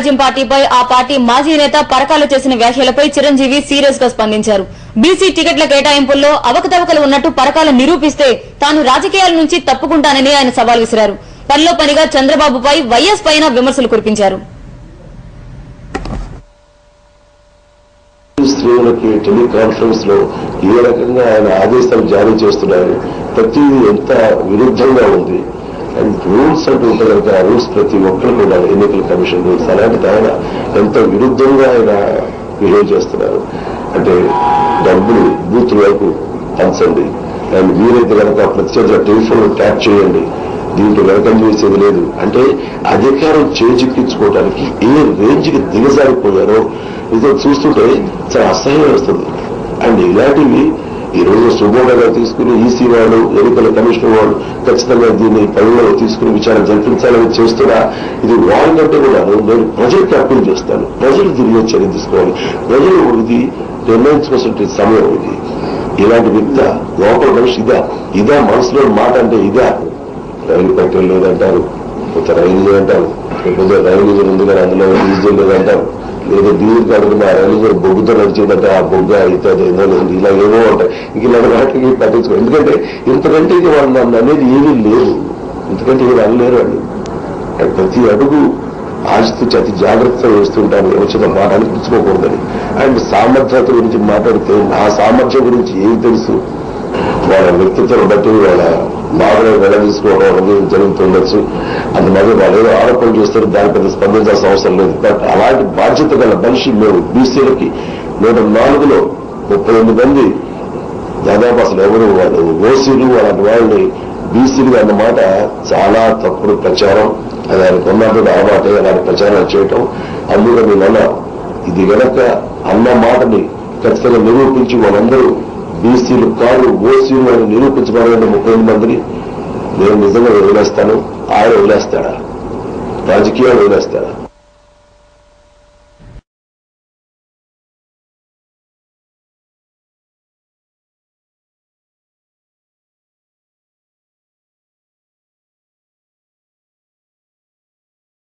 రాజ్యం పార్టీపై ఆ పార్టీ మాజీ నేత పరకాల చేసిన వ్యాఖ్యలపై చిరంజీవి సీరియస్ గా స్పందించారు. బీసీ టికెట్ల కేటాయింపుల్లో అవకతవకలు ఉన్నట్టు పరకాల నిరూపిస్తే తాను రాజకీయాల నుంచి తప్పుకుంటానని ఆయన సవాల్ విసిరారు. పనిలో పనిగా చంద్రబాబుపై వైఎస్ పైన విమర్శలు కురిపించారు. స్త్రీలకి టెలికాన్ఫరెన్స్ లో ఏ రకంగా ఆయన ఆదేశాలు జారీ చేస్తున్నారు, ప్రతిదీ ఎంత విరుద్ధంగా ఉంది. అండ్ రూల్స్ అంటూ ఉంటే కనుక ఆ రూల్స్ ప్రతి ఒక్కరు కూడా ఎన్నికల కమిషన్ రూల్స్ అలాంటిది ఆయన ఎంత విరుద్ధంగా ఆయన బిహేవ్ చేస్తున్నారు. అంటే డబ్బులు బూత్ వరకు పంచండి, అండ్ వీరైతే కనుక ప్రత్యేక టెలిఫోన్ ట్యాప్ చేయండి, దీంట్లో వెనకం చేసేది లేదు అంటే అధికారం చేజిక్కించుకోవడానికి ఏ రేంజ్కి దిగజారిపోయారో ఇదో చూస్తుంటే చాలా అసహ్యం వస్తుంది. అండ్ ఇలాంటివి ఈ రోజు సుమోగా తీసుకుని ఈసీ వాళ్ళు ఎన్నికల కమిషన్ వాళ్ళు ఖచ్చితంగా దీన్ని పరిగణలో తీసుకుని విచారణ జరిపించాలని చేస్తున్నా ఇది వాళ్ళంటే కూడా నేను ప్రజలకు అప్పీల్ చేస్తాను. ప్రజలు దీనిలో చర్య తీసుకోవాలి. ప్రజలు ఇది నిర్ణయించుకోవాల్సిన సమయం ఇది. ఇలాంటి వ్యక్తి లోపల మనిషి ఇదా మనసులో మాట అంటే ఇదా. రైలు పెట్రోల్ లేదంటారు, కొత్త రైలు లేదంటారు, లేకపోతే రైలు ఉంది కానీ అందులో డీజిల్ లేదంటారు, లేదా డీజిల్ కాకుండా ఆ రైలు బొగ్గుతో నడిచిందంటే ఆ బొగ్గ అవుతుంది ఏదో లేదు, ఇలా ఏమో ఉంటాయి. ఇంక ఇలాంటి వాటికి పట్టించుకో. ఎందుకంటే ఇంతకంటే ఇక వాళ్ళు నన్ను అనేది ఏమీ లేదు, ఇంతకంటే ఏమి అనలేరు వాళ్ళు. ప్రతి అడుగు ఆశిస్తూ అతి జాగ్రత్తగా వేస్తుంటాను, వచ్చిన మాట అనిపించుకోకూడదని. అండ్ సామర్థ్యత గురించి మాట్లాడితే ఆ సామర్థ్యం గురించి ఏమి తెలుసు, వాళ్ళ వ్యక్తిత్వం బట్టి వాళ్ళ బాధలో వెళ్ళదీసుకోవడం అనేది జరుగుతుండొచ్చు. అందువల్ల వాళ్ళు ఏదో ఆరోపణలు చేస్తారు, దాని పెద్ద స్పందించాల్సిన అవసరం లేదు. బట్ అలాంటి బాధ్యత గల మనిషి మేము బీసీలకి 104లో 38 మంది దాదాపు అసలు ఎవరు వాళ్ళు ఓసీలు అలాంటి వాళ్ళని బీసీలు అన్నమాట చాలా తప్పుడు ప్రచారం. అది ఆయన కొన్నప్పుడు ఆ మాట అలాంటి ప్రచారం చేయటం. అందులో నేను ఇది గనక అన్న మాటని ఖచ్చితంగా నిరూపించి వాళ్ళందరూ బీసీలు కాదు ఓసీలు అని నిరూపించబడాలని 38 మందిని నేను నిజంగా వదిలేస్తాను. ఆయన వదిలేస్తాడా, రాజకీయాలు వదిలేస్తాడా?